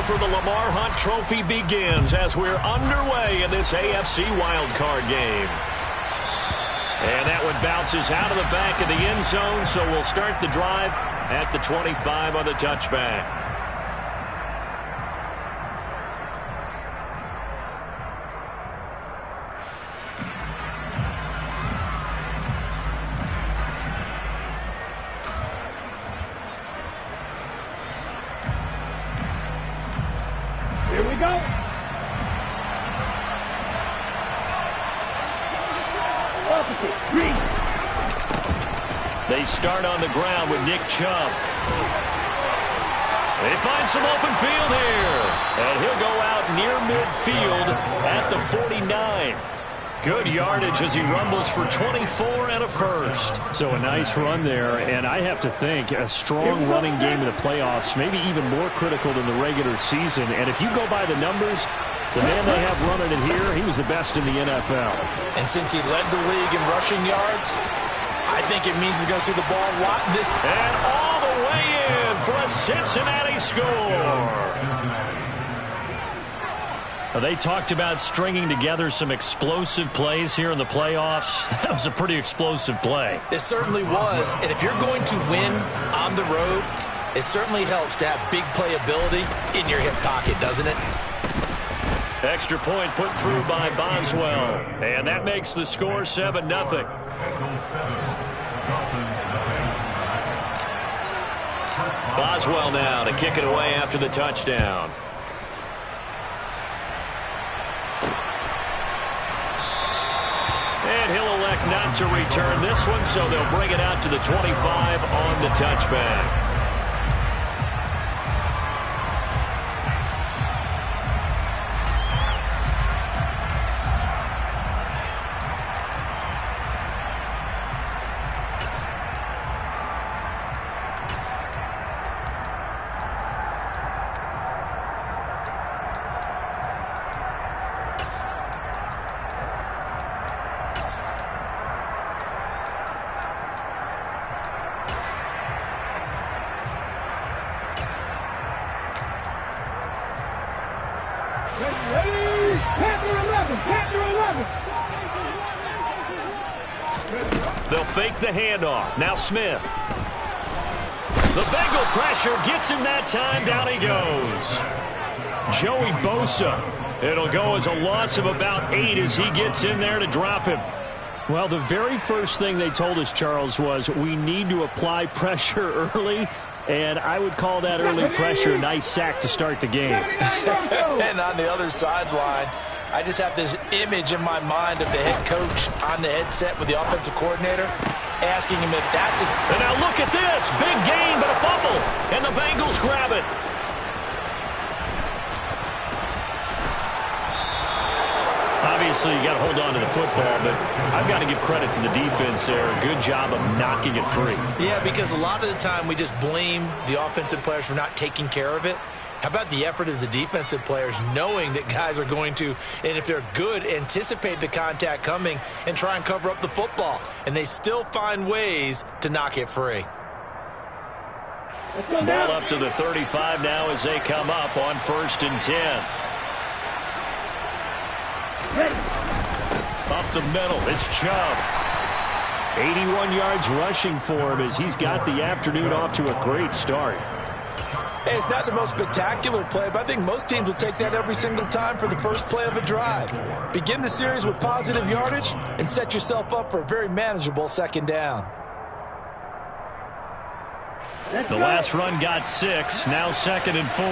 for the Lamar Hunt Trophy begins as we're underway in this AFC wildcard game. And that one bounces out of the back of the end zone, so we'll start the drive at the 25 on the touchback. Here we go. They start on the ground with Nick Chubb. They find some open field here. And he'll go out near midfield at the 49. Good yardage as he rumbles for 24 and a first. So a nice run there, and I have to think a strong running game in the playoffs, maybe even more critical than the regular season. And if you go by the numbers, the man they have running it here, he was the best in the NFL. And since he led the league in rushing yards, I think it means he's going to see the ball a lot in this. And all the way in for a Cincinnati score. They talked about stringing together some explosive plays here in the playoffs. That was a pretty explosive play. It certainly was. And if you're going to win on the road, it certainly helps to have big playability in your hip pocket, doesn't it? Extra point put through by Boswell. And that makes the score 7-0. Boswell now to kick it away after the touchdown. And he'll elect not to return this one, so they'll bring it out to the 25 on the touchback. They'll fake the handoff. Now Smith. The Bengal pressure gets him that time. Down he goes. Joey Bosa. It'll go as a loss of about 8 as he gets in there to drop him. Well, the very first thing they told us, Charles, was we need to apply pressure early. And I would call that early pressure a nice sack to start the game. And on the other sideline, I just have this image in my mind of the head coach on the headset with the offensive coordinator asking him if that's it. And now look at this. Big gain, but a fumble. And the Bengals grab it. Obviously, you got to hold on to the football, but I've got to give credit to the defense there. Good job of knocking it free. Yeah, because a lot of the time we just blame the offensive players for not taking care of it. How about the effort of the defensive players knowing that guys are going to, and if they're good, anticipate the contact coming and try and cover up the football. And they still find ways to knock it free. Ball up to the 35 now as they come up on 1st and 10. Up the middle, it's Chubb. 81 yards rushing for him as he's got the afternoon off to a great start. Hey, it's not the most spectacular play, but I think most teams will take that every single time for the first play of a drive. Begin the series with positive yardage and set yourself up for a very manageable second down. The last run got 6, now 2nd and 4.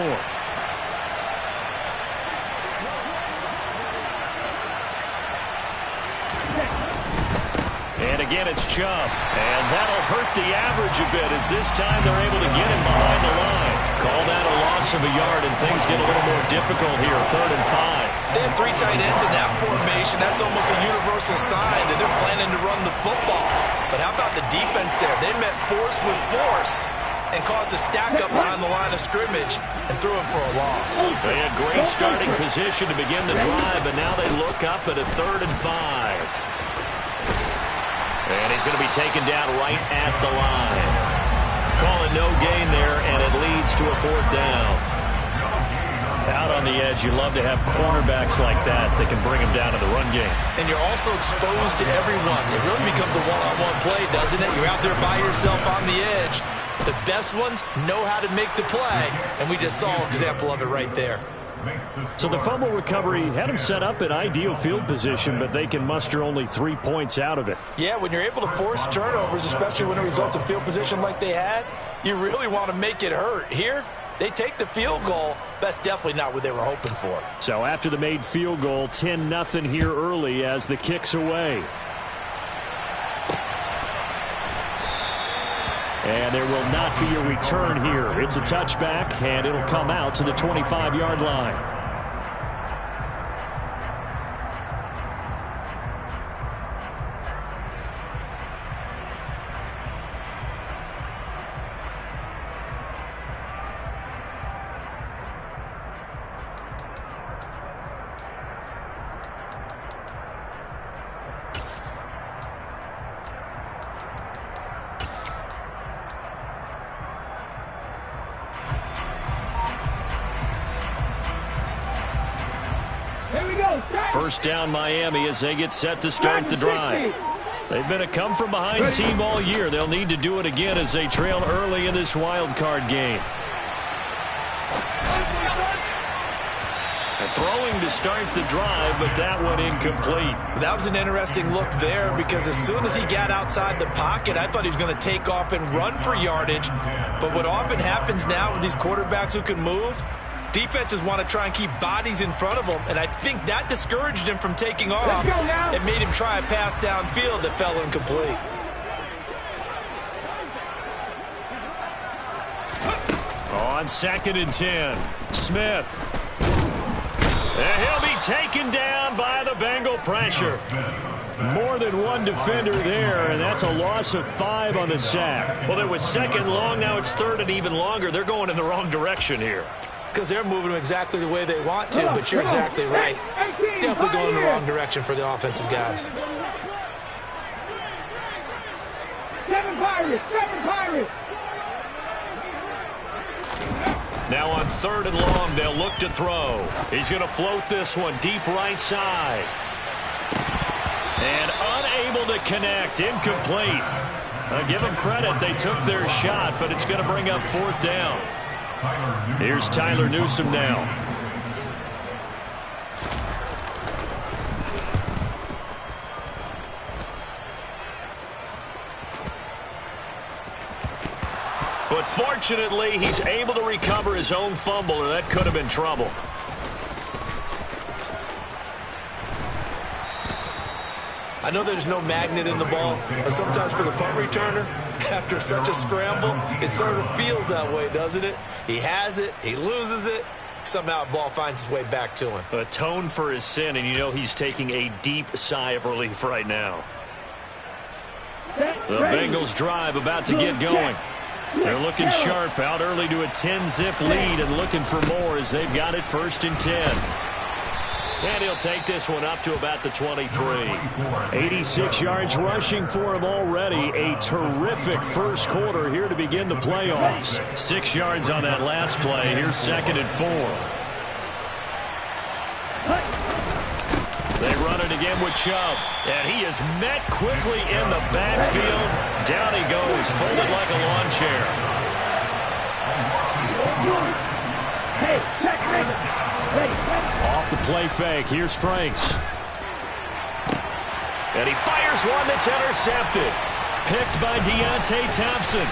And again, it's Chubb. And that'll hurt the average a bit as this time they're able to get him behind the line. Call that a loss of a yard, and things get a little more difficult here, 3rd and 5. They had 3 tight ends in that formation. That's almost a universal sign that they're planning to run the football. But how about the defense there? They met force with force and caused a stack up behind the line of scrimmage and threw him for a loss. They had great starting position to begin the drive, but now they look up at a 3rd and 5. And he's going to be taken down right at the line. Call it no gain there, and it leads to a 4th down. Out on the edge, you love to have cornerbacks like that can bring them down to the run game. And you're also exposed to everyone. It really becomes a one-on-one play, doesn't it? You're out there by yourself on the edge. The best ones know how to make the play, and we just saw an example of it right there. So the fumble recovery had them set up in ideal field position, but they can muster only 3 points out of it. Yeah, when you're able to force turnovers, especially when it results in field position like they had, you really want to make it hurt. Here, they take the field goal. That's definitely not what they were hoping for. So after the made field goal, 10-0 here early as the kick's away. And there will not be a return here. It's a touchback, and it'll come out to the 25-yard line. First down Miami as they get set to start the drive. They've been a come-from-behind team all year. They'll need to do it again as they trail early in this wild card game. Throwing to start the drive, but that one incomplete. That was an interesting look there because as soon as he got outside the pocket, I thought he was going to take off and run for yardage. But what often happens now with these quarterbacks who can move, defenses want to try and keep bodies in front of them, and I think that discouraged him from taking off. It made him try a pass downfield that fell incomplete. On 2nd and 10, Smith. And he'll be taken down by the Bengal pressure. More than one defender there, and that's a loss of 5 on the sack. Well, it was second long. Now it's third and even longer. They're going in the wrong direction here. Because they're moving them exactly the way they want to, but you're exactly right. Definitely going in the wrong direction for the offensive guys. 7 Pirates! 7 Pirates! Now on 3rd and long, they'll look to throw. He's going to float this one deep right side. And unable to connect. Incomplete. Give them credit. They took their shot, but it's going to bring up 4th down. Here's Tyler Newsome now. But fortunately, he's able to recover his own fumble, or that could have been trouble. I know there's no magnet in the ball, but sometimes for the punt returner, after such a scramble, it sort of feels that way, doesn't it? He has it, he loses it, somehow the ball finds its way back to him. Atone for his sin, and you know he's taking a deep sigh of relief right now. The Bengals drive about to get going. They're looking sharp, out early to a 10-zip lead and looking for more as they've got it 1st and 10. And he'll take this one up to about the 23. 86 yards rushing for him already. A terrific first quarter here to begin the playoffs. 6 yards on that last play. Here's 2nd and 4. They run it again with Chubb. And he is met quickly in the backfield. Down he goes, folded like a lawn chair. Off the play fake. Here's Franks. And he fires one that's intercepted. Picked by Deontay Thompson.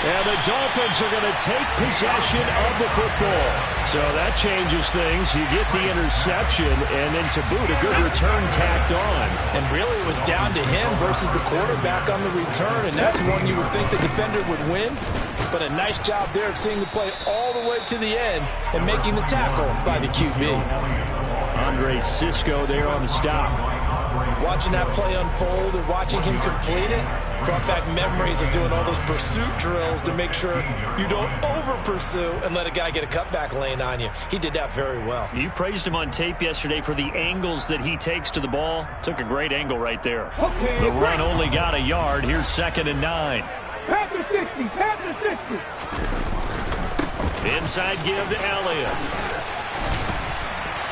And the Dolphins are going to take possession of the football. So that changes things. You get the interception, and then to boot, a good return tacked on. And really, it was down to him versus the quarterback on the return, and that's one you would think the defender would win. But a nice job there of seeing the play all the way to the end and making the tackle by the QB. Andre Cisco there on the stop. Watching that play unfold and watching him complete it brought back memories of doing all those pursuit drills to make sure you don't over-pursue and let a guy get a cutback lane on you. He did that very well. You praised him on tape yesterday for the angles that he takes to the ball. Took a great angle right there. The run only got a yard. Here's 2nd and 9. Pass the 60. Pass the 60. Inside give to Elliott.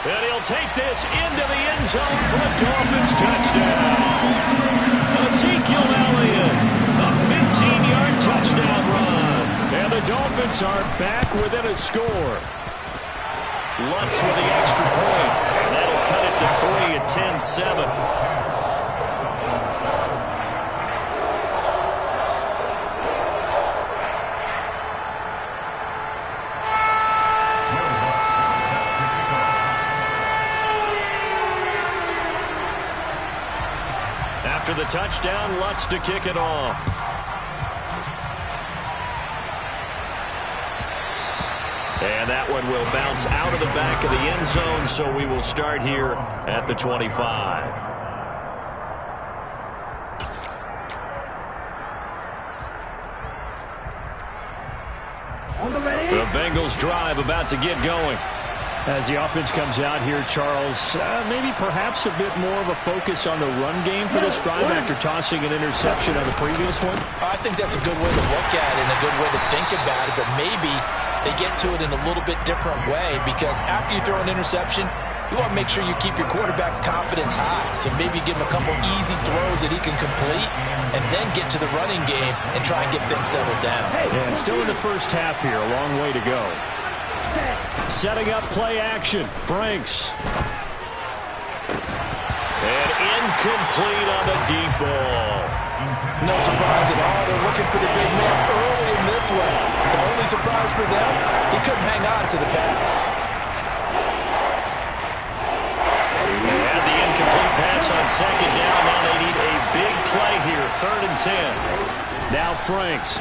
And he'll take this into the end zone for a Dolphins touchdown. Ezekiel Elliott, a 15-yard touchdown run. And the Dolphins are back within a score. Lutz with the extra point. And that'll cut it to 3 at 10-7. After the touchdown, Lutz to kick it off. And that one will bounce out of the back of the end zone, so we will start here at the 25. The Bengals drive about to get going. As the offense comes out here, Charles, maybe perhaps a bit more of a focus on the run game for this drive after tossing an interception on the previous one? I think that's a good way to look at it and a good way to think about it, but maybe they get to it in a little bit different way, because after you throw an interception, you want to make sure you keep your quarterback's confidence high. So maybe give him a couple easy throws that he can complete and then get to the running game and try and get things settled down. And still in the first half here, a long way to go. Setting up play action. Franks. And incomplete on the deep ball. No surprise at all. They're looking for the big man early in this one. The only surprise for them, he couldn't hang on to the pass. And the incomplete pass on second down. Now they need a big play here. 3rd and 10. Now Franks.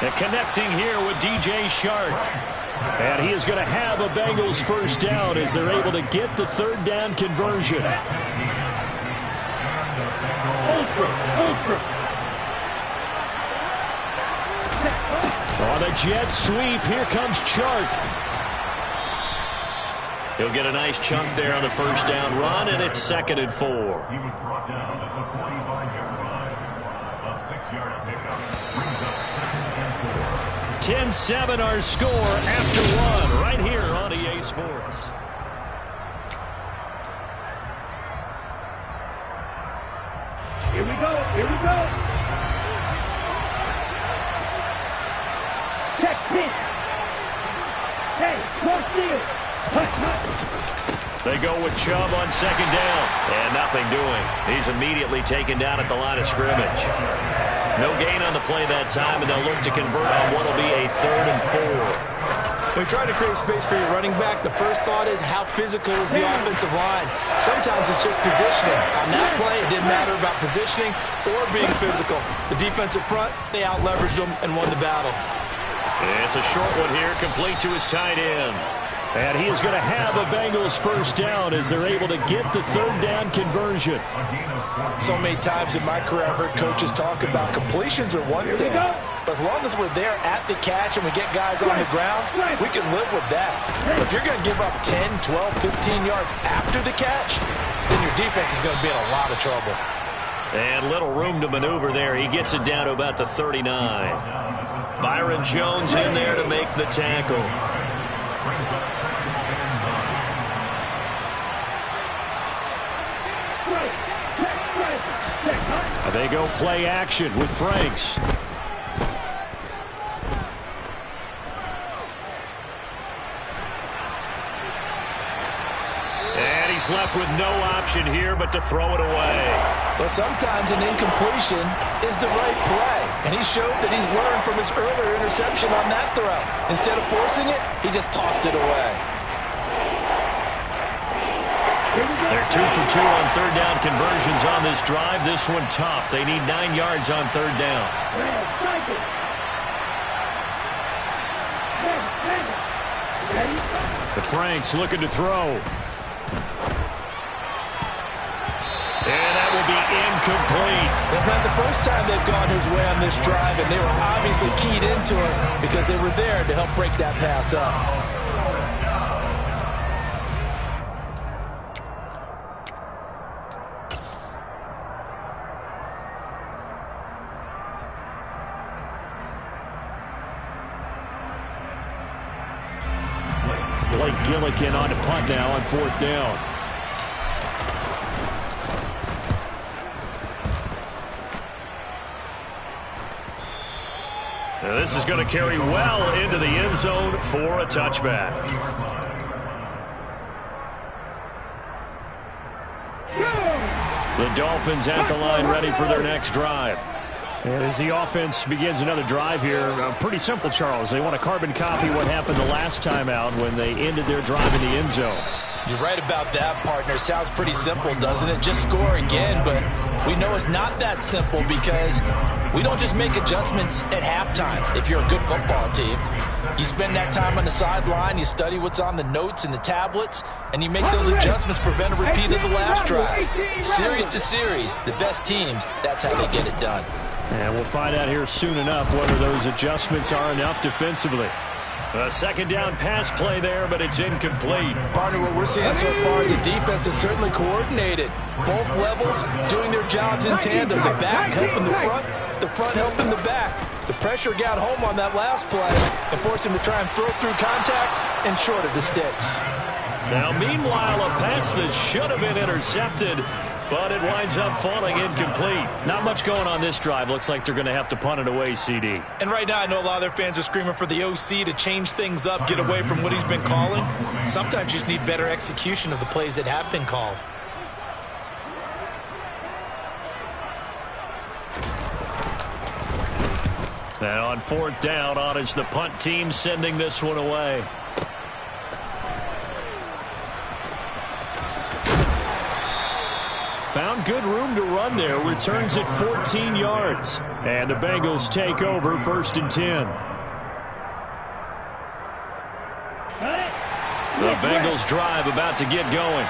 And connecting here with DJ Shark. And he is going to have a Bengals first down as they're able to get the 3rd down conversion. On a jet sweep, here comes Chark. He'll get a nice chunk there on the first down run, and it's 2nd and 4. He was brought down at the 45-yard line. A 6-yard pickup brings up 10-7 our score after one right here on EA Sports. Here we go. Here we go. Check pitch. Hey, cross field. They go with Chubb on second down. And nothing doing. He's immediately taken down at the line of scrimmage. No gain on the play that time, and they'll look to convert on what will be a 3rd and 4. When you're trying to create space for your running back, the first thought is how physical is the offensive line. Sometimes it's just positioning. On that play, it didn't matter about positioning or being physical. The defensive front, they out-leveraged them and won the battle. It's a short one here, complete to his tight end. And he is going to have a Bengals first down as they're able to get the 3rd down conversion. So many times in my career, I've heard coaches talk about completions are one thing. But as long as we're there at the catch and we get guys on the ground, we can live with that. But if you're going to give up 10, 12, 15 yards after the catch, then your defense is going to be in a lot of trouble. And little room to maneuver there. He gets it down to about the 39. Byron Jones in there to make the tackle. They go play action with Franks. And he's left with no option here but to throw it away. Well, sometimes an incompletion is the right play. And he showed that he's learned from his earlier interception on that throw. Instead of forcing it, he just tossed it away. They're 2 for 2 on 3rd down conversions on this drive. This one tough. They need 9 yards on 3rd down. The Franks looking to throw. And that will be incomplete. That's not the first time they've gone his way on this drive, and they were obviously keyed into it because they were there to help break that pass up. Blake Gillikin on to punt now on 4th down. Now this is going to carry well into the end zone for a touchback. The Dolphins at the line ready for their next drive. And as the offense begins another drive here, pretty simple, Charles. They want to carbon copy what happened the last time out when they ended their drive in the end zone. You're right about that, partner. Sounds pretty simple, doesn't it? Just score again, but we know it's not that simple because we don't just make adjustments at halftime if you're a good football team. You spend that time on the sideline, you study what's on the notes and the tablets, and you make those adjustments, prevent a repeat of the last drive. Series to series, the best teams, that's how they get it done. And we'll find out here soon enough whether those adjustments are enough defensively. A second down pass play there, but it's incomplete. Partner, what we're seeing so far is the defense is certainly coordinated. Both levels doing their jobs in tandem. The back helping the front helping the back. The pressure got home on that last play and forced him to try and throw through contact and short of the sticks. Now, meanwhile, a pass that should have been intercepted, but it winds up falling incomplete. Not much going on this drive. Looks like they're going to have to punt it away, CD. And right now, I know a lot of their fans are screaming for the OC to change things up, get away from what he's been calling. Sometimes you just need better execution of the plays that have been called. Now on 4th down, on is the punt team sending this one away. Found good room to run there. Returns at 14 yards. And the Bengals take over 1st and 10. The Bengals drive about to get going.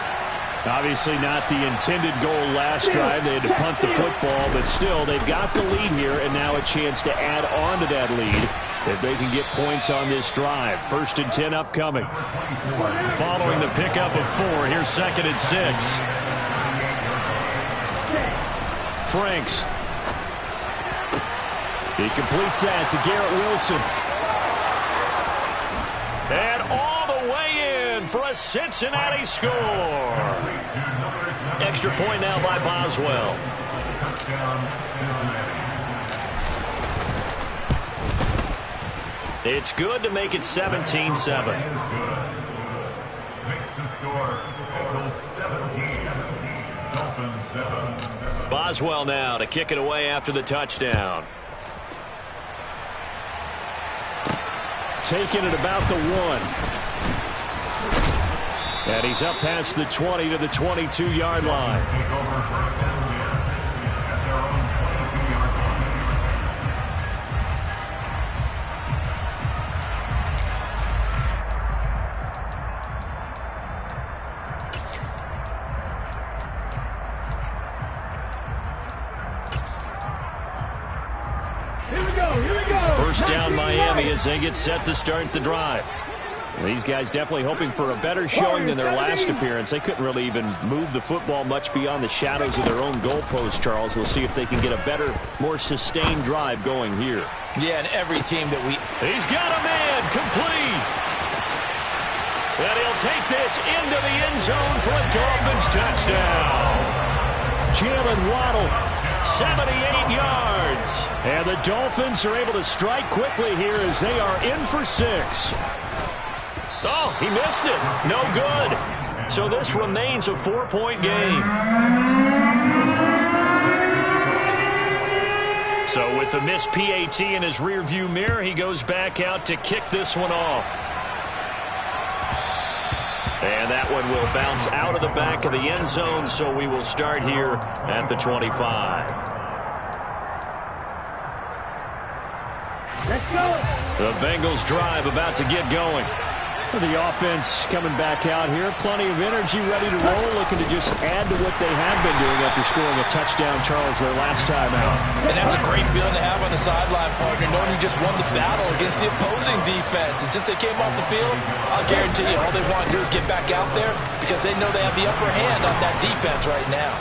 Obviously not the intended goal last drive. They had to punt the football, but still they've got the lead here and now a chance to add on to that lead if they can get points on this drive. 1st and 10 upcoming. Following the pickup of 4, here's 2nd and 6. Franks. He completes that to Garrett Wilson. And all the way in for a Cincinnati score. Extra point now by Boswell. It's good to make it 17-7. Makes the score Bengals 17, Dolphins 7. Boswell now to kick it away after the touchdown. Taking it about the 1. And he's up past the 20 to the 22-yard line. Take over 1st and 10 at their own 22-yard line. First down Miami as they get set to start the drive. These guys definitely hoping for a better showing than their last appearance. They couldn't really even move the football much beyond the shadows of their own goalpost, Charles. We'll see if they can get a better, more sustained drive going here. Yeah, and every team that He's got a man complete. And he'll take this into the end zone for a Dolphins touchdown. Jalen Waddle. 78 yards. And the Dolphins are able to strike quickly here as they are in for 6. Oh, he missed it. No good. So this remains a 4-point game. So with the missed PAT in his rearview mirror, he goes back out to kick this one off. And that one will bounce out of the back of the end zone, so we will start here at the 25. Let's go. The Bengals drive about to get going. The offense coming back out here. Plenty of energy, ready to roll, looking to just add to what they have been doing after scoring a touchdown, Charles, their last time out. And that's a great feeling to have on the sideline, partner, knowing you just won the battle against the opposing defense. And since they came off the field, I'll guarantee you all they want to do is get back out there because they know they have the upper hand on that defense right now.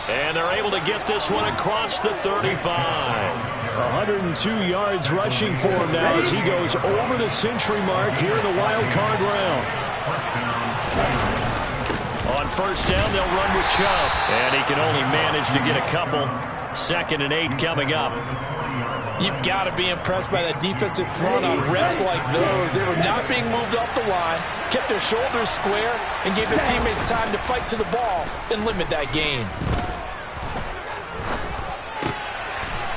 And they're able to get this one across the 35. 102 yards rushing for him now as he goes over the century mark here in the wild card round. On first down, they'll run with Chubb. And he can only manage to get a couple. 2nd and 8 coming up. You've got to be impressed by that defensive front on reps like those. They were not being moved off the line, kept their shoulders square, and gave their teammates time to fight to the ball and limit that gain.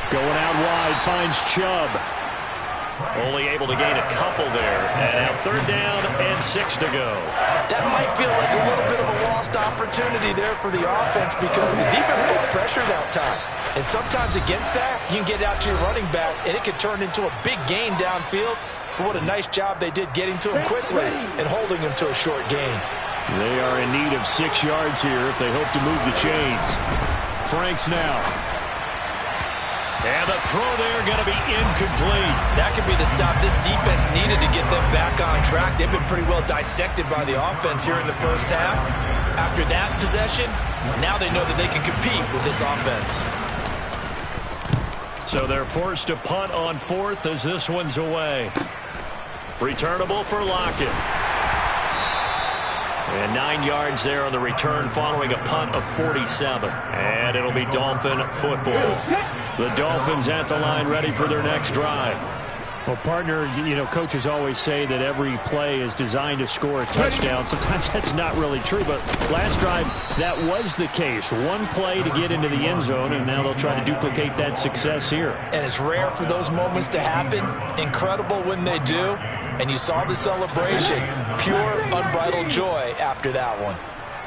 Going out wide, finds Chubb. Only able to gain a couple there. And now 3rd down and 6 to go. That might feel like a little bit of a lost opportunity there for the offense because the defense put pressure that time. And sometimes against that, you can get out to your running back, and it could turn into a big gain downfield. But what a nice job they did getting to him quickly and holding him to a short gain. They are in need of 6 yards here if they hope to move the chains. Franks now. And the throw there going to be incomplete. That could be the stop this defense needed to get them back on track. They've been pretty well dissected by the offense here in the first half. After that possession, now they know that they can compete with this offense. So they're forced to punt on 4th as this one's away. Returnable for Lockett. And 9 yards there on the return following a punt of 47. And it'll be Dolphin football. The Dolphins at the line ready for their next drive. Well, partner, you know, coaches always say that every play is designed to score a touchdown. Sometimes that's not really true, but last drive, that was the case. One play to get into the end zone, and now they'll try to duplicate that success here. And it's rare for those moments to happen. Incredible when they do. And you saw the celebration. Pure, unbridled joy after that one.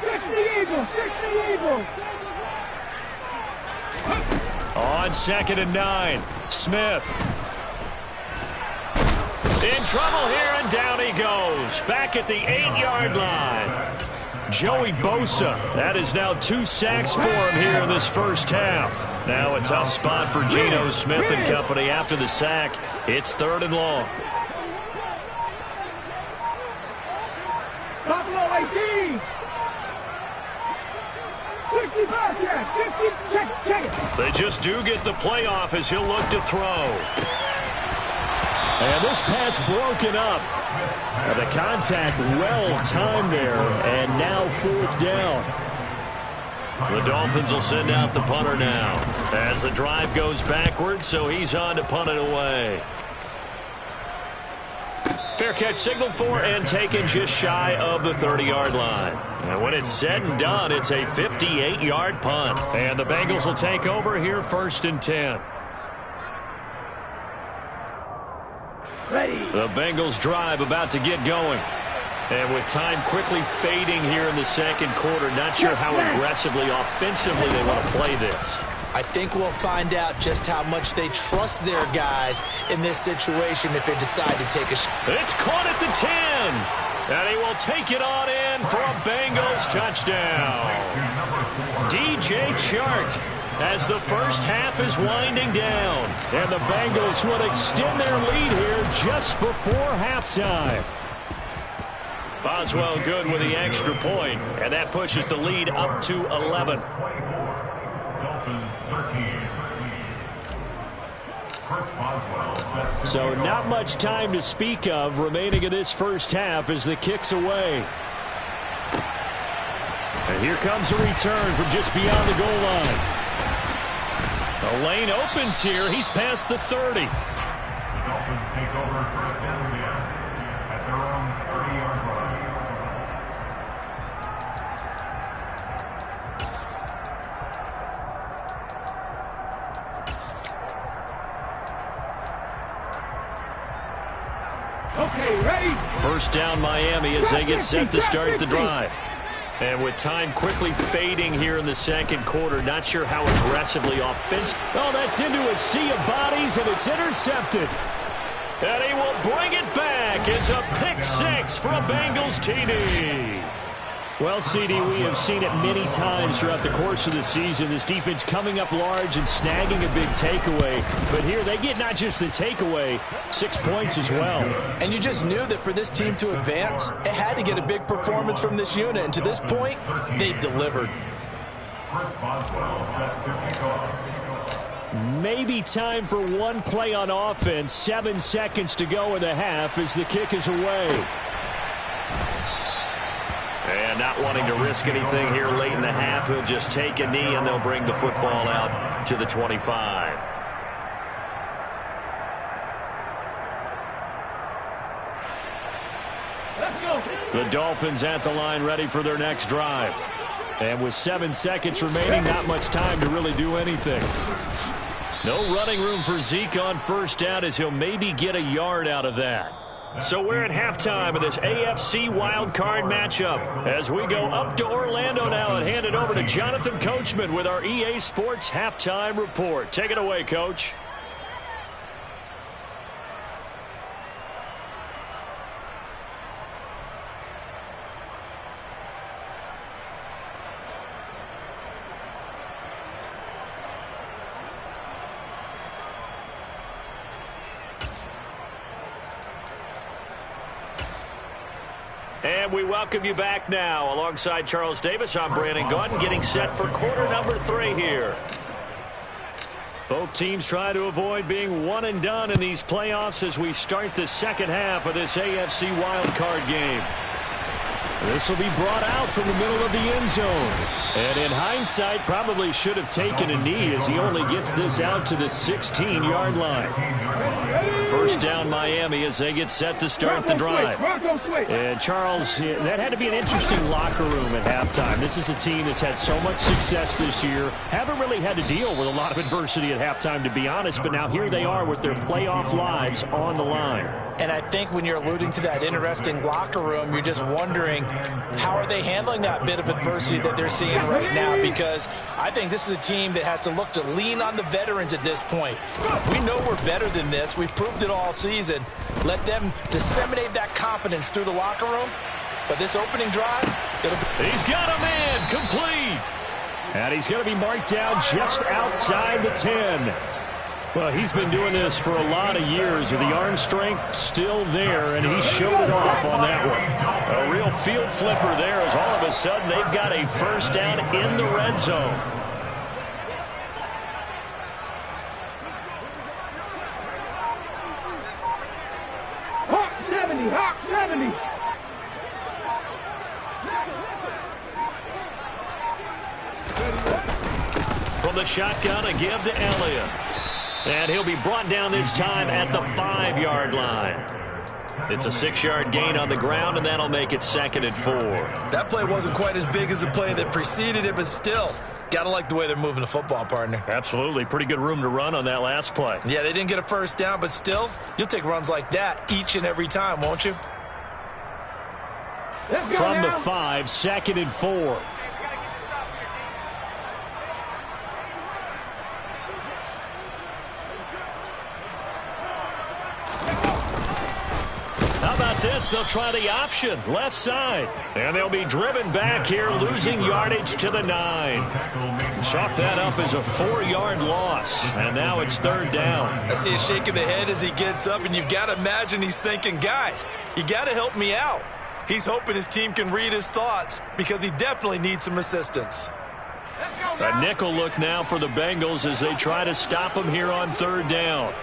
Fix the Eagles! Fix the Eagles! On 2nd and 9, Smith. In trouble here, and down he goes. Back at the 8-yard line. Joey Bosa. That is now 2 sacks for him here in this first half. Now a tough spot for Geno Smith and company after the sack. It's 3rd and long. Buffalo 18! 65 yards! 50, check it! They just do get the playoff as he'll look to throw. And this pass broken up. The contact well timed there, and now 4th down. The Dolphins will send out the punter now as the drive goes backwards, so he's on to punt it away. Fair catch signaled for and taken just shy of the 30-yard line. And when it's said and done, it's a 58-yard punt. And the Bengals will take over here 1st and 10. Ready. The Bengals drive about to get going. And with time quickly fading here in the 2nd quarter, not sure how aggressively, offensively they want to play this. I think we'll find out just how much they trust their guys in this situation if they decide to take a shot. It's caught at the 10. And he will take it on in for a Bengals touchdown. DJ Chark as the first half is winding down. And the Bengals will extend their lead here just before halftime. Boswell good with the extra point, and that pushes the lead up to 11. So not much time to speak of remaining in this first half as the kick's away. And here comes a return from just beyond the goal line. The lane opens here. He's past the 30. The Dolphins take over 1st and 10 at their own 30-yard line. Okay, ready? First down Miami as they get set to start the drive. And with time quickly fading here in the 2nd quarter, not sure how aggressively offensive. Oh, that's into a sea of bodies, and it's intercepted. And he will bring it back. It's a pick 6 for a Bengals TD. Well, CD, we have seen it many times throughout the course of the season. This defense coming up large and snagging a big takeaway. But here they get not just the takeaway, 6 points as well. And you just knew that for this team to advance, it had to get a big performance from this unit. And to this point, they've delivered. Boswell set to kick off. Maybe time for one play on offense. 7 seconds to go in the half as the kick is away. not wanting to risk anything here late in the half. He'll just take a knee, and they'll bring the football out to the 25. The Dolphins at the line, ready for their next drive. And with 7 seconds remaining, not much time to really do anything. No running room for Zeke on first down, as he'll maybe get a yard out of that. So we're at halftime of this AFC wildcard matchup as we go up to Orlando now and hand it over to Jonathan Coachman with our EA Sports halftime report. Take it away, Coach. And we welcome you back now. Alongside Charles Davis, I'm Brandon Gaudin, getting set for quarter number 3 here. Both teams try to avoid being one and done in these playoffs as we start the second half of this AFC wildcard game. This will be brought out from the middle of the end zone. And in hindsight, probably should have taken a knee as he only gets this out to the 16-yard line. First down Miami as they get set to start the drive. And Charles, that had to be an interesting locker room at halftime. This is a team that's had so much success this year. Haven't really had to deal with a lot of adversity at halftime, to be honest, but now here they are with their playoff lives on the line. And I think when you're alluding to that interesting locker room, you're just wondering how are they handling that bit of adversity that they're seeing right now, because I think this is a team that has to look to lean on the veterans at this point. We know we're better than this. We've proved it all season. Let them disseminate that confidence through the locker room. But this opening drive, he's got a man complete. And he's going to be marked down just outside the 10. Well, he's been doing this for a lot of years with the arm strength still there, and he showed it off on that one. A real field flipper there as all of a sudden they've got a first down in the red zone. Hawk 70, Hawk 70. From the shotgun, a give to Elliott. And he'll be brought down this time at the 5-yard line. It's a 6-yard gain on the ground, and that'll make it 2nd and 4. That play wasn't quite as big as the play that preceded it, but still, got to like the way they're moving the football, partner. Absolutely. Pretty good room to run on that last play. Yeah, they didn't get a first down, but still, you'll take runs like that each and every time, won't you? From the 5, 2nd and 4. How about this? They'll try the option, left side. And they'll be driven back here, losing yardage to the 9. Chalk that up as a 4-yard loss. And now it's 3rd down. I see a shake of the head as he gets up, and you've got to imagine he's thinking, guys, you got to help me out. He's hoping his team can read his thoughts because he definitely needs some assistance. A nickel look now for the Bengals as they try to stop him here on 3rd down.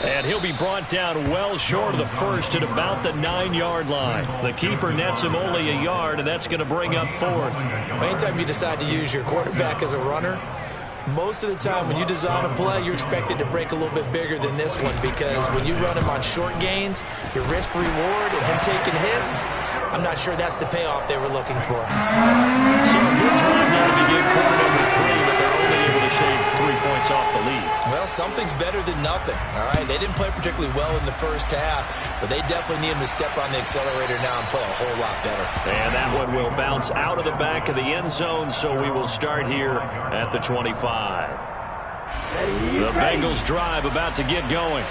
And he'll be brought down well short of the first at about the 9-yard line. The keeper nets him only a yard, and that's going to bring up 4th. Anytime you decide to use your quarterback as a runner, most of the time when you design a play, you're expected to break a little bit bigger than this one, because when you run him on short gains, your risk reward and him taking hits, I'm not sure that's the payoff they were looking for. So a good drive now to begin quarter number 3, but they're only able to shave 3 points off the lead. Well, something's better than nothing, all right? They didn't play particularly well in the first half, but they definitely need him to step on the accelerator now and play a whole lot better. And that one will bounce out of the back of the end zone, so we will start here at the 25. The Bengals drive about to get going.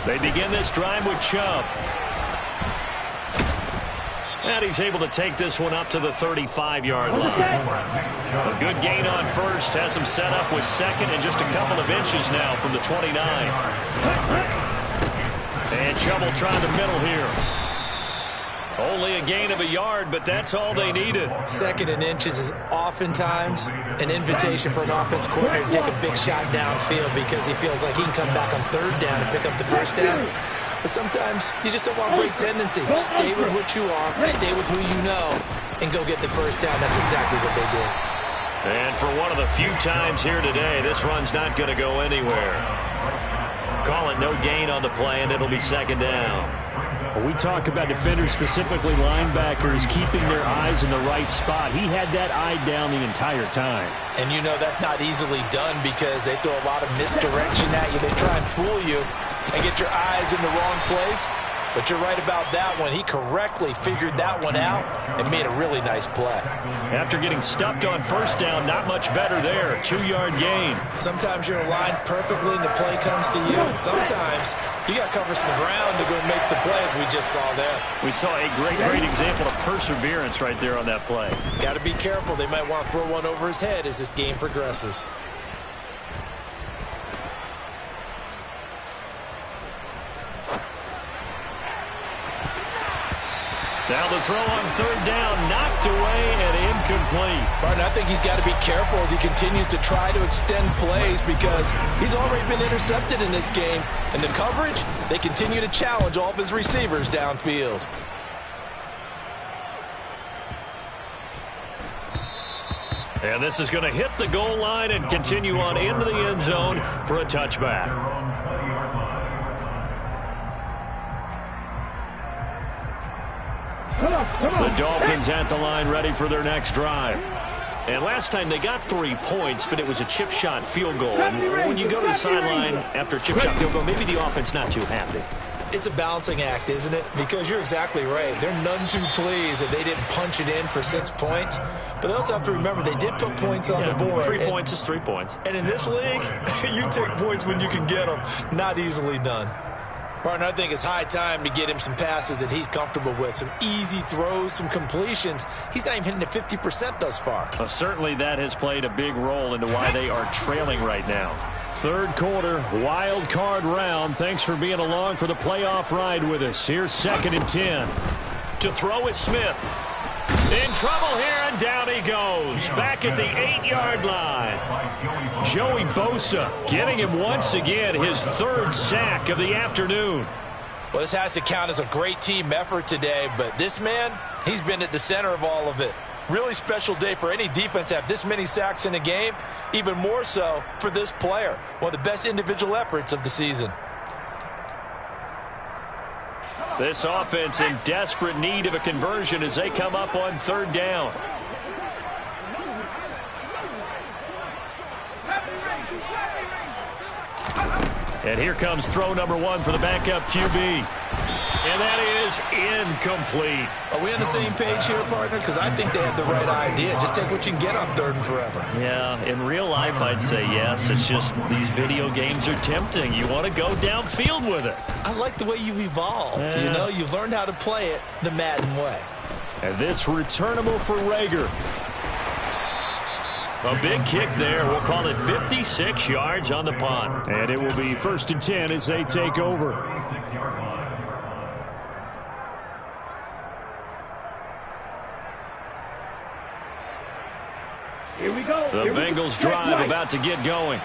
They begin this drive with Chubb. And he's able to take this one up to the 35-yard line. A good gain on first. Has him set up with 2nd and just a couple of inches now from the 29. And Chubb will try the middle here. Only a gain of a yard, but that's all they needed. 2nd and inches is oftentimes an invitation for an offense coordinator to take a big shot downfield because he feels like he can come back on 3rd down and pick up the 1st down. But sometimes you just don't want to break tendency. Stay with what you are, stay with who you know, and go get the 1st down. That's exactly what they did. And for one of the few times here today, this run's not going to go anywhere. Call it no gain on the play, and it'll be 2nd down. When we talk about defenders, specifically linebackers, keeping their eyes in the right spot. He had that eye down the entire time. And you know that's not easily done because they throw a lot of misdirection at you. They try and fool you and get your eyes in the wrong place. But you're right about that one. He correctly figured that one out and made a really nice play. After getting stuffed on 1st down, not much better there. 2-yard gain. Sometimes you're aligned perfectly and the play comes to you, and sometimes you got to cover some ground to go make the play, as we just saw there. We saw a great example of perseverance right there on that play. Got to be careful. They might want to throw one over his head as this game progresses. Now the throw on 3rd down, knocked away and incomplete. Martin, I think he's got to be careful as he continues to try to extend plays because he's already been intercepted in this game. And the coverage, they continue to challenge all of his receivers downfield. And this is going to hit the goal line and continue on into the end zone for a touchback. The Dolphins at the line ready for their next drive. And last time they got 3 points, but it was a chip shot field goal. And when you go to the sideline after a chip shot field goal, maybe the offense not too happy. It's a balancing act, isn't it? Because you're exactly right. They're none too pleased that they didn't punch it in for 6 points. But they also have to remember they did put points on the board. 3 points is 3 points. And in this league, you take points when you can get them. Not easily done. Partner, I think it's high time to get him some passes that he's comfortable with. Some easy throws, some completions. He's not even hitting at 50% thus far. Well, certainly that has played a big role into why they are trailing right now. 3rd quarter, wild card round. Thanks for being along for the playoff ride with us. Here's 2nd and 10. To throw is Smith. In trouble here, and down he goes. Back at the 8-yard line. Joey Bosa getting him once again, his 3rd sack of the afternoon. Well, this has to count as a great team effort today, but this man, he's been at the center of all of it. Really special day for any defense to have this many sacks in a game, even more so for this player. One of the best individual efforts of the season. This offense in desperate need of a conversion as they come up on 3rd down. And here comes throw number 1 for the backup QB. And that is incomplete. Are we on the same page here, partner? Because I think they have the right idea. Just take what you can get on 3rd and forever. Yeah, in real life, I'd say yes. It's just these video games are tempting. You want to go downfield with it. I like the way you've evolved. Yeah. You know, you've learned how to play it the Madden way. And this returnable for Rager. A big kick there. We'll call it 56 yards on the punt. And it will be 1st and 10 as they take over. Here we go. The Bengals drive about to get going.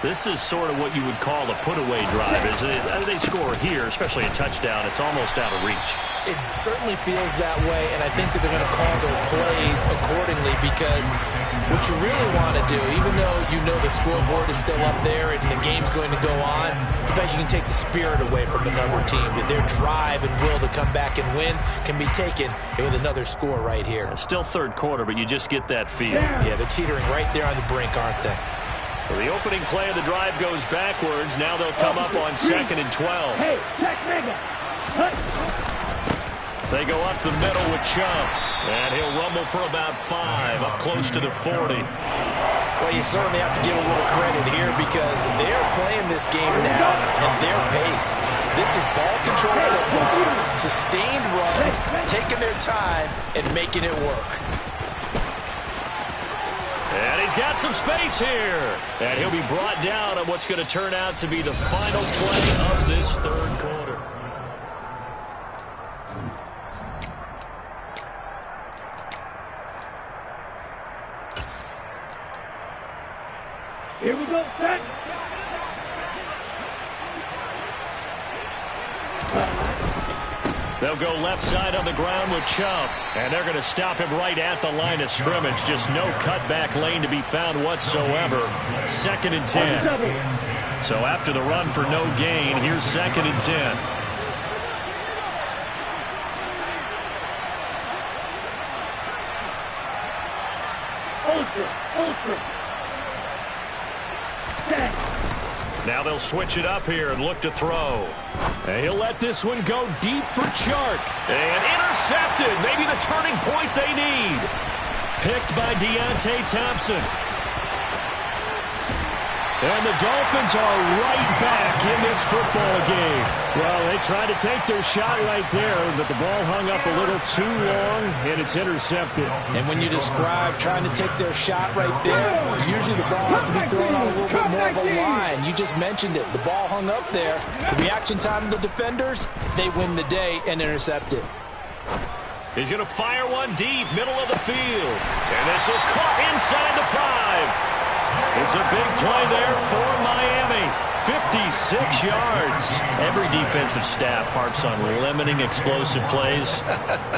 This is sort of what you would call a put-away drive, isn't it? As they score here, especially a touchdown, it's almost out of reach. It certainly feels that way, and I think that they're going to call their plays accordingly because what you really want to do, even though you know the scoreboard is still up there and the game's going to go on, the fact you can take the spirit away from another team, that their drive and will to come back and win can be taken with another score right here. It's still 3rd quarter, but you just get that feel. Yeah, they're teetering right there on the brink, aren't they? So the opening play of the drive goes backwards. Now they'll come up on 2nd and 12. Hey, check nigga. They go up the middle with Chubb. And he'll rumble for about 5, up close to the 40. Well, you certainly have to give a little credit here because they're playing this game now at their pace. This is ball control football, sustained runs, taking their time and making it work. And he's got some space here. And he'll be brought down on what's going to turn out to be the final play of this 3rd quarter. They'll go left side on the ground with Chubb, and they're going to stop him right at the line of scrimmage. Just no cutback lane to be found whatsoever. 2nd and 10. So after the run for no gain, here's 2nd and 10. Ultra. Now they'll switch it up here and look to throw. And he'll let this one go deep for Chark. And intercepted. Maybe the turning point they need. Picked by Deontay Thompson. And the Dolphins are right back in this football game. Well, they tried to take their shot right there, but the ball hung up a little too long, and it's intercepted. And when you describe trying to take their shot right there, usually the ball has to be thrown on a little bit more of a line. You just mentioned it. The ball hung up there. The reaction time of the defenders, they win the day and intercept it. He's going to fire one deep, middle of the field. And this is caught inside the 5. It's a big play there for Miami. 56 yards. Every defensive staff harps on limiting explosive plays.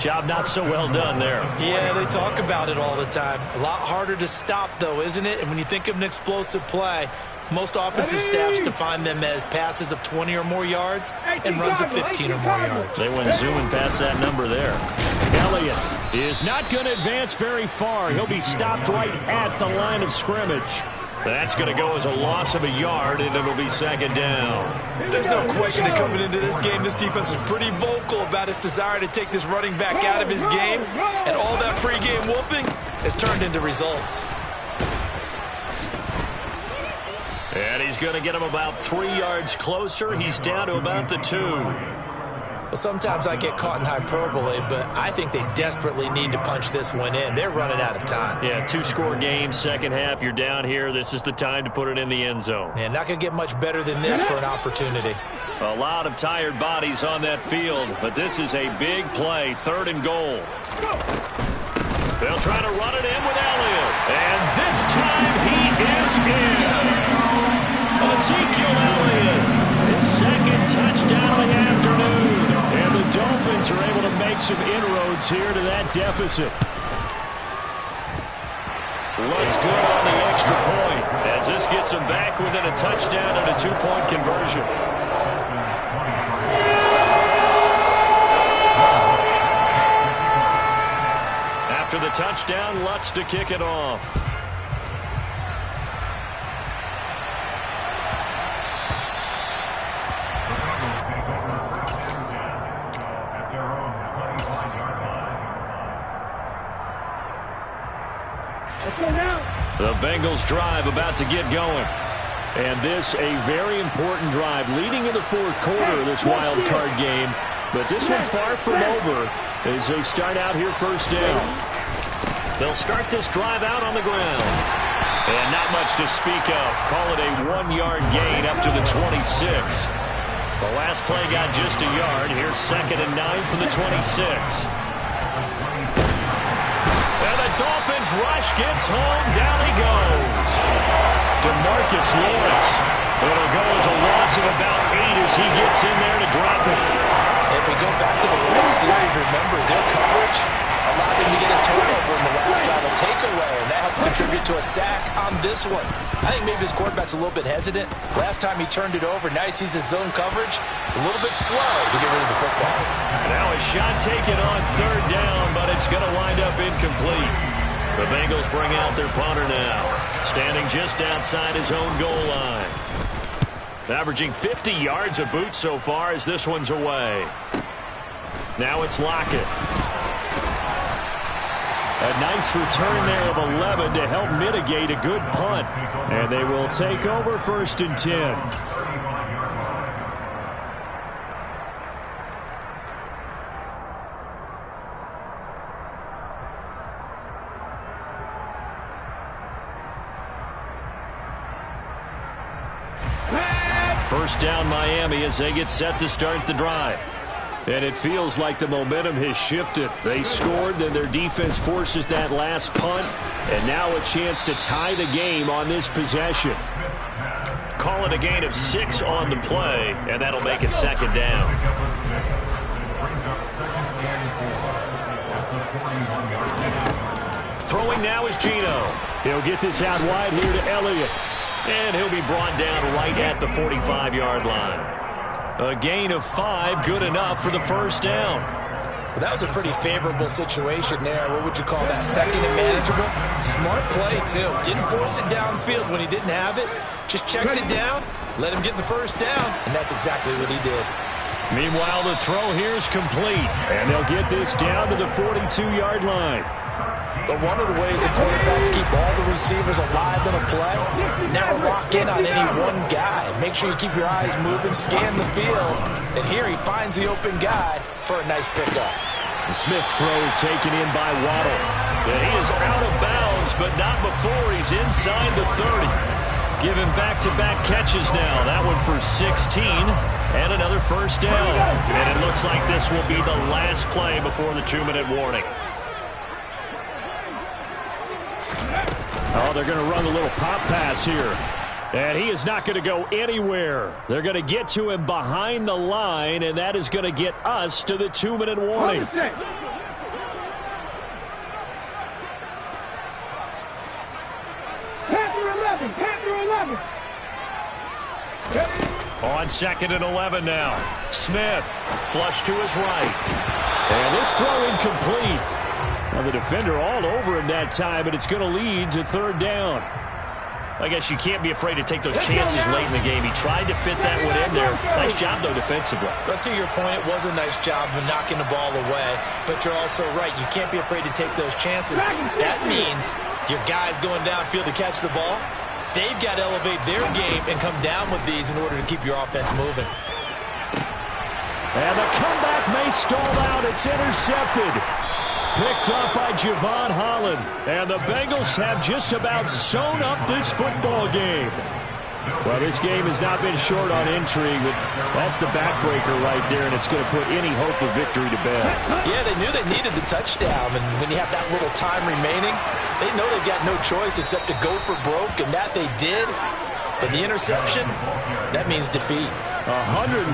Job not so well done there. Yeah, they talk about it all the time. A lot harder to stop, though, isn't it? And when you think of an explosive play, most offensive staffs define them as passes of 20 or more yards and runs of 15 or more yards. They went zooming past that number there. Elliott is not going to advance very far. He'll be stopped right at the line of scrimmage. That's going to go as a loss of a yard, and it'll be 2nd down. There's no question that coming into this game, this defense was pretty vocal about its desire to take this running back out of his game, and all that pregame whooping has turned into results. And he's going to get him about 3 yards closer. He's down to about the 2. Well, sometimes I get caught in hyperbole, but I think they desperately need to punch this one in. They're running out of time. Yeah, 2-score game, second half. You're down here. This is the time to put it in the end zone. Man, not going to get much better than this for an opportunity. A lot of tired bodies on that field, but this is a big play, 3rd and goal. They'll try to run it in with Elliott. And this time he is in. Ezekiel Elliott, his 2nd touchdown of the afternoon. And the Dolphins are able to make some inroads here to that deficit. Looks good on the extra point as this gets them back within a touchdown and a 2-point conversion. After the touchdown, Lutz to kick it off. The Bengals drive about to get going. And this a very important drive leading in the 4th quarter of this wild card game. But this one far from over as they start out here 1st down. They'll start this drive out on the ground. And not much to speak of. Call it a 1-yard gain up to the 26. The last play got just a yard. Here's 2nd and 9 from the 26. And the Dolphins rush gets home. Down he goes. DeMarcus Lawrence. It'll go as a loss of about 8 as he gets in there to drop it. If we go back to the last series, remember their coverage allowed them to get a turnover in the last drive, a takeaway, and that helped contribute to a sack on this one. I think maybe his quarterback's a little bit hesitant. Last time he turned it over, now he sees his zone coverage a little bit slow to get rid of the football. Now a shot taken on 3rd down, but it's going to wind up incomplete. The Bengals bring out their punter now, standing just outside his own goal line. Averaging 50 yards a boot so far as this one's away. Now it's Lockett. A nice return there of 11 to help mitigate a good punt. And they will take over 1st and 10. First down Miami as they get set to start the drive. And it feels like the momentum has shifted. They scored, then their defense forces that last punt. And now a chance to tie the game on this possession. call it a gain of 6 on the play, and that'll make it second down. Throwing now is Geno. He'll get this out wide here to Elliott. And he'll be brought down right at the 45-yard line. A gain of 5, good enough for the first down. Well, that was a pretty favorable situation there. What would you call that? Second and manageable? Smart play, too. Didn't force it downfield when he didn't have it. Just checked it down, let him get the first down, and that's exactly what he did. Meanwhile, the throw here is complete. And they'll get this down to the 42-yard line. But one of the ways the quarterbacks keep all the receivers alive in a play, never lock in on any one guy. Make sure you keep your eyes moving, scan the field. And here he finds the open guy for a nice pickup. Smith's throw is taken in by Waddle. And he is out of bounds, but not before he's inside the 30. Giving back-to-back catches now. That one for 16 and another first down. And it looks like this will be the last play before the 2-minute warning. Oh, they're going to run a little pop pass here. And he is not going to go anywhere. They're going to get to him behind the line, and that is going to get us to the 2-minute warning. On 2nd and 11 now. Smith, flush to his right. And this throw incomplete. Well, the defender all over him that time, but it's going to lead to 3rd down. I guess you can't be afraid to take those chances late in the game. He tried to fit that one in there. Nice job, though, defensively. But to your point, it was a nice job of knocking the ball away. But you're also right. You can't be afraid to take those chances. That means your guys going downfield to catch the ball, they've got to elevate their game and come down with these in order to keep your offense moving. And the comeback may stall out. It's intercepted. Picked up by Javon Holland. And the Bengals have just about sewn up this football game. Well, this game has not been short on intrigue, but that's the backbreaker right there, and it's going to put any hope of victory to bed. Yeah, they knew they needed the touchdown, and when you have that little time remaining, they know they've got no choice except to go for broke, and that they did. But the interception, that means defeat. 140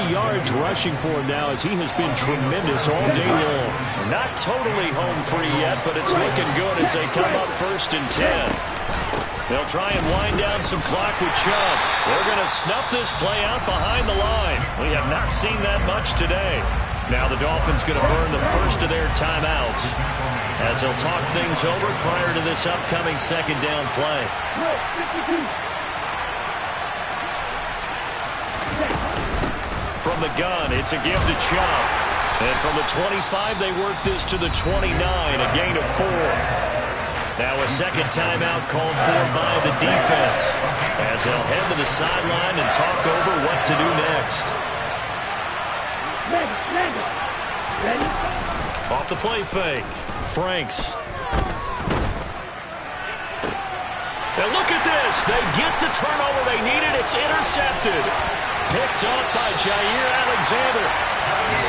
yards rushing for him now as he has been tremendous all day long. Not totally home free yet, but it's looking good as they come up 1st and 10. They'll try and wind down some clock with Chubb. They're going to snuff this play out behind the line. We have not seen that much today. Now the Dolphins going to burn the first of their timeouts as they'll talk things over prior to this upcoming 2nd down play. From the gun, it's a give to Chubb. And from the 25, they work this to the 29, a gain of 4. Now a second timeout called for by the defense as they'll head to the sideline and talk over what to do next. Off the play fake. Franks. And look at this. They get the turnover they needed. It's intercepted. Picked up by Jair Alexander.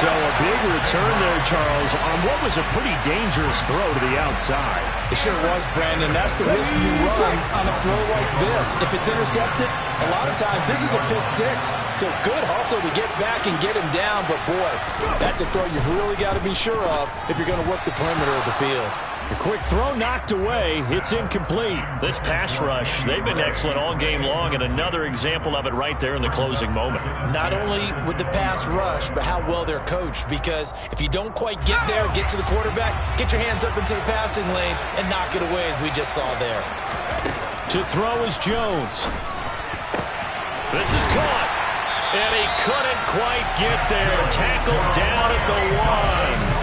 So a big return there, Charles, on what was a pretty dangerous throw to the outside. It sure was, Brandon. That's the risk you run on a throw like this. If it's intercepted, a lot of times this is a pick 6. So good hustle to get back and get him down. But, boy, that's a throw you've really got to be sure of if you're going to work the perimeter of the field. A quick throw knocked away. It's incomplete. This pass rush, they've been excellent all game long, and another example of it right there in the closing moment. Not only with the pass rush, but how well they're coached. Because if you don't quite get there, get to the quarterback, get your hands up into the passing lane and knock it away as we just saw there. To throw is Jones. This is caught. And he couldn't quite get there. Tackled down at the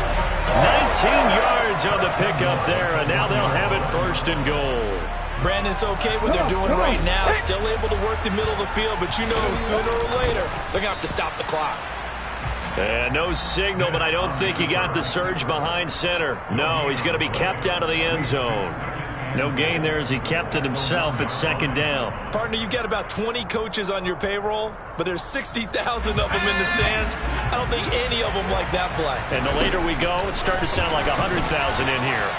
1. 19 yards on the pickup there, and now they'll have it 1st and goal. Brandon, it's okay what they're doing right now. Still able to work the middle of the field, but you know sooner or later they're going to have to stop the clock. And no signal, but I don't think he got the surge behind center. No, he's going to be kept out of the end zone. No gain there as he kept it himself at 2nd down. Partner, you've got about 20 coaches on your payroll, but there's 60,000 of them in the stands. I don't think any of them like that play. And the later we go, it's starting to sound like 100,000 in here.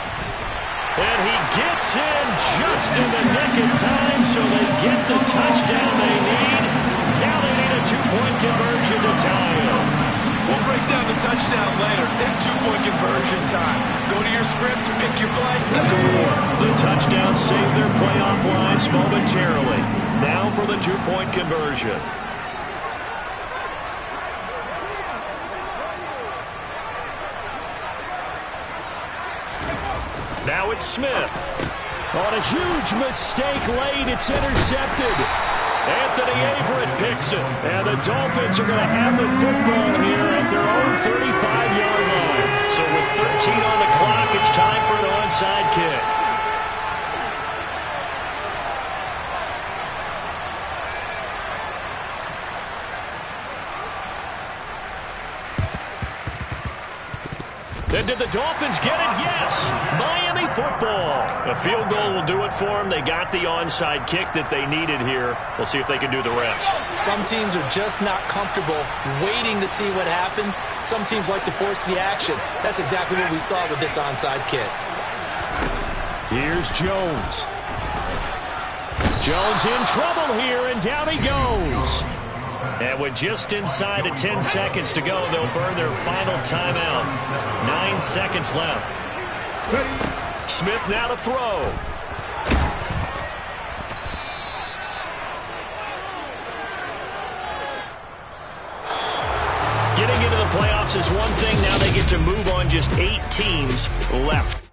And he gets in just in the nick of time, so they get the touchdown they need. Now they need a two-point conversion to tie it. We'll break down the touchdown later. It's two-point conversion time. Go to your script, pick your play, and go for it. The touchdown saved their playoff lines momentarily. Now for the two-point conversion. Now it's Smith. On a huge mistake late, it's intercepted. Anthony Averett picks it. And the Dolphins are going to have the football here at their own 35-yard line. So with 13 on the clock, it's time for an onside kick. And did the Dolphins get it? Yes. Miami football. A field goal will do it for them. They got the onside kick that they needed here. We'll see if they can do the rest. Some teams are just not comfortable waiting to see what happens. Some teams like to force the action. That's exactly what we saw with this onside kick. Here's Jones. Jones in trouble here, and down he goes. And with just inside of 10 seconds to go, they'll burn their final timeout. 9 seconds left. Smith now to throw. Getting into the playoffs is one thing. Now they get to move on. Just 8 teams left.